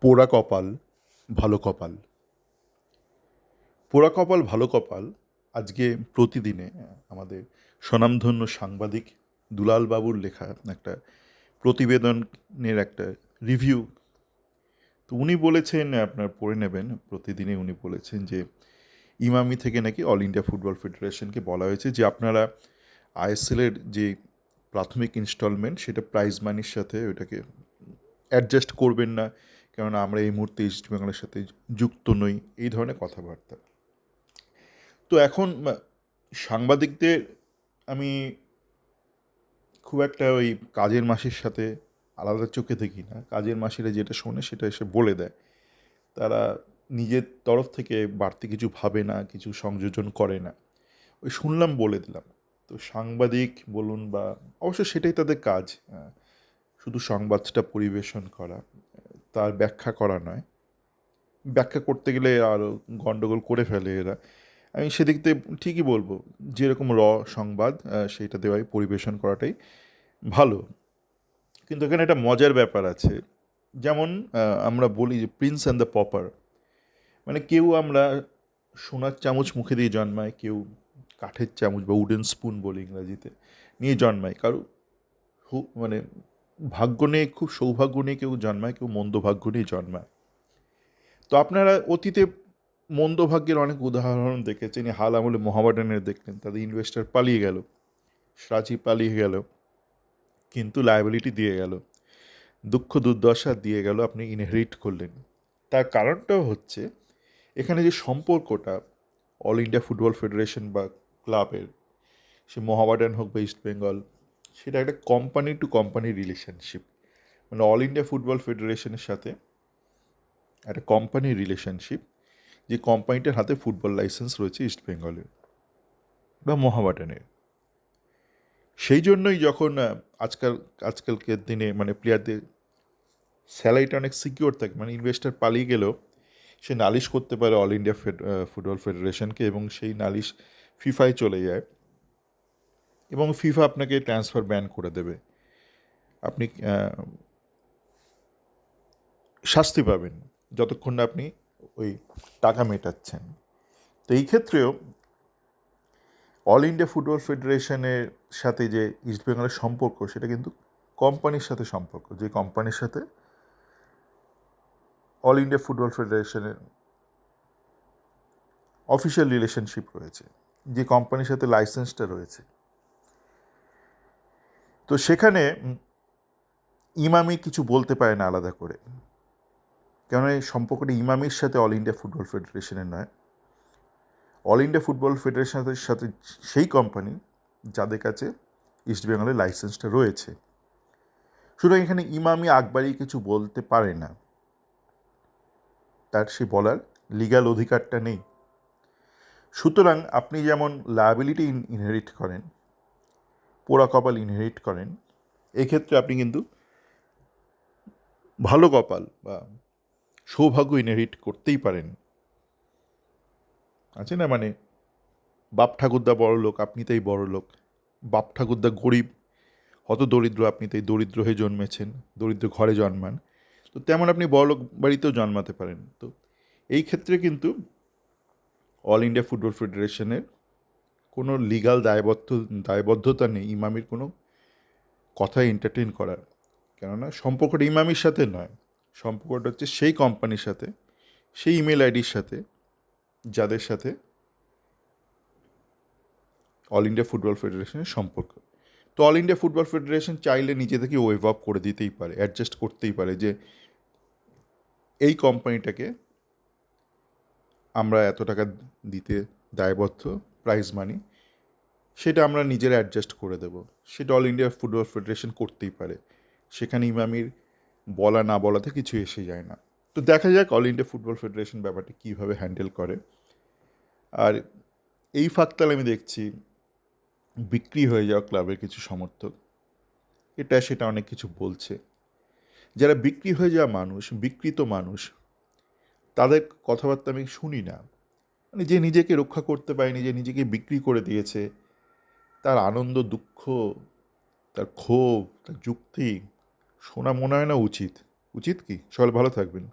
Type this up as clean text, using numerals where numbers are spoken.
পোড়া কপাল ভালো কপাল। পোড়া কপাল ভালো কপাল আজকে প্রতিদিনে আমাদের স্বনামধন্য সাংবাদিক দুলাল বাবুর লেখা একটা প্রতিবেদনের একটা রিভিউ। তো উনি বলেছেন, আপনার পড়ে নেবেন, প্রতিদিনে উনি বলেছেন যে ইমামি থেকে নাকি অল ইন্ডিয়া ফুটবল ফেডারেশনকে বলা হয়েছে যে আপনারা আইএসএলের যে প্রাথমিক ইনস্টলমেন্ট সেটা প্রাইজ মানির সাথে ওইটাকে অ্যাডজাস্ট করবেন না, কেননা আমরা এই মুহূর্তে ইস্ট বেঙ্গলের সাথে যুক্ত নই, এই ধরনের কথাবার্তা। তো এখন সাংবাদিকদের আমি খুব একটা ওই কাজের মাসির সাথে আলাদা চোখে দেখি না। কাজের মাসিরা যেটা শোনে সেটা এসে বলে দেয়। তারা নিজের তরফ থেকে বাড়তি কিছু ভাবে না, কিছু সংযোজন করে না। ওই শুনলাম বলে দিলাম। তো সাংবাদিক বলুন বা অবশ্য সেটাই তাদের কাজ, শুধু সংবাদটা পরিবেশন করা, তার ব্যাখ্যা করা নয়। ব্যাখ্যা করতে গেলে আরও গণ্ডগোল করে ফেলে এরা। আমি সেদিক থেকে ঠিকই বলবো, যেরকম সংবাদ সেইটা দেওয়াই পরিবেশন করাটাই ভালো। কিন্তু এখানে একটা মজার ব্যাপার আছে। যেমন আমরা বলি যে প্রিন্স অ্যান্ড দ্য পপার, মানে কেউ আমরা সোনার চামচ মুখে দিয়ে জন্মায়, কেউ কাঠের চামচ বা উডেন স্পুন বলি ইংরাজিতে নিয়ে জন্মায়। কারো মানে ভাগ্য নিয়ে, খুব সৌভাগ্য নিয়ে কেউ জন্মায়, কেউ মন্দ ভাগ্য নিয়ে জন্মায়। তো আপনারা অতীতে মন্দ ভাগ্যের অনেক উদাহরণ দেখেছেন। হাল আমলে মোহামেডানের দেখলেন, তাদের ইনভেস্টার পালিয়ে গেল, সাচি পালিয়ে গেল, কিন্তু লায়াবিলিটি দিয়ে গেল, দুঃখ দুর্দশা দিয়ে গেল, আপনি ইনহেরিট করলেন। তার কারণটাও হচ্ছে এখানে যে সম্পর্কটা অল ইন্ডিয়া ফুটবল ফেডারেশন বা ক্লাবের, সে মোহামেডান হোক বা ইস্ট বেঙ্গল, সেটা একটা কোম্পানি টু কোম্পানি রিলেশনশিপ। মানে অল ইন্ডিয়া ফুটবল ফেডারেশনের সাথে একটা কোম্পানির রিলেশনশিপ, যে কোম্পানিটার হাতে ফুটবল লাইসেন্স রয়েছে ইস্ট বেঙ্গলের বা মোহামেডানের। সেই জন্যই যখন আজকালকের দিনে মানে প্লেয়ারদের স্যালারিটা অনেক সিকিওর থাকে, মানে ইনভেস্টার পালিয়ে গেলেও সে নালিশ করতে পারে অল ইন্ডিয়া ফুটবল ফেডারেশনকে, এবং সেই নালিশ ফিফায় চলে যায় এবং ফিফা আপনাকে ট্রান্সফার ব্যান করে দেবে, আপনি শাস্তি পাবেন যতক্ষণ না আপনি ওই টাকা মেটাচ্ছেন। তো এই ক্ষেত্রেও অল ইন্ডিয়া ফুটবল ফেডারেশনের সাথে যে ইস্টবেঙ্গলের সম্পর্ক, সেটা কিন্তু কোম্পানির সাথে সম্পর্ক, যে কোম্পানির সাথে অল ইন্ডিয়া ফুটবল ফেডারেশনের অফিসিয়াল রিলেশনশিপ রয়েছে, যে কোম্পানির সাথে লাইসেন্সটা রয়েছে। তো সেখানে ইমামি কিছু বলতে পারে না আলাদা করে, কেন এই সম্পর্কটা ইমামির সাথে অল ইন্ডিয়া ফুটবল ফেডারেশনের নয়। অল ইন্ডিয়া ফুটবল ফেডারেশনের সাথে সেই কোম্পানি যাদের কাছে ইস্টবেঙ্গলের লাইসেন্সটা রয়েছে। সুতরাং এখানে ইমামি আকবরী কিছু বলতে পারে না, তার সে বলার লিগ্যাল অধিকারটা নেই। সুতরাং আপনি যেমন লায়াবিলিটি ইনহেরিট করেন, পোড়া কপাল ইনহেরিট করেন, এক্ষেত্রে আপনি কিন্তু ভালো কপাল বা সৌভাগ্য ইনহেরিট করতেই পারেন। আছে না, মানে বাপ ঠাকুরদা বড় লোক, আপনি তাই বড় লোক। বাপ ঠাকুরদা গরিব, হত দরিদ্র, আপনি তাই দরিদ্র হয়ে জন্মেছেন, দরিদ্র ঘরে জন্মান। তো তেমন আপনি বড়লোক বাড়িতেও জন্মাতে পারেন। তো এই ক্ষেত্রে কিন্তু অল ইন্ডিয়া ফুটবল ফেডারেশনের কোনো লিগাল দায়বদ্ধতা নেই ইমামির কোনো কথা এন্টারটেইন করার। কেননা সম্পর্কটা ইমামির সাথে নয়, সম্পর্কটা হচ্ছে সেই কোম্পানির সাথে, সেই ইমেল আইডির সাথে যাদের সাথে অল ইন্ডিয়া ফুটবল ফেডারেশনের সম্পর্ক। তো অল ইন্ডিয়া ফুটবল ফেডারেশন চাইলে নিজে থেকে ওয়েভ আপ করে দিতেই পারে, অ্যাডজাস্ট করতেই পারে যে এই কোম্পানিটাকে আমরা এত টাকা দিতে দায়বদ্ধ, প্রাইজ মানি, সেটা আমরা নিজেরা অ্যাডজাস্ট করে দেব। সেটা অল ইন্ডিয়া ফুটবল ফেডারেশন করতেই পারে, সেখানে ইমামির বলা না বলাতে কিছু এসে যায় না। তো দেখা যাক অল ইন্ডিয়া ফুটবল ফেডারেশন ব্যাপারটা কীভাবে হ্যান্ডেল করে। আর এই ফাঁকতাল আমি দেখছি বিক্রি হয়ে যাওয়া ক্লাবের কিছু সমর্থক এটা সেটা অনেক কিছু বলছে। যারা বিক্রি হয়ে যাওয়া মানুষ, বিকৃত মানুষ, তাদের কথাবার্তা আমি শুনি না। মানে যে নিজেকে রক্ষা করতে পারেনি, যে নিজেকে বিক্রি করে দিয়েছে, তার আনন্দ, দুঃখ, তার ক্ষোভ, তার যুক্তি শোনা মনে হয় না উচিত। উচিত কি? সবাই ভালো থাকবেন।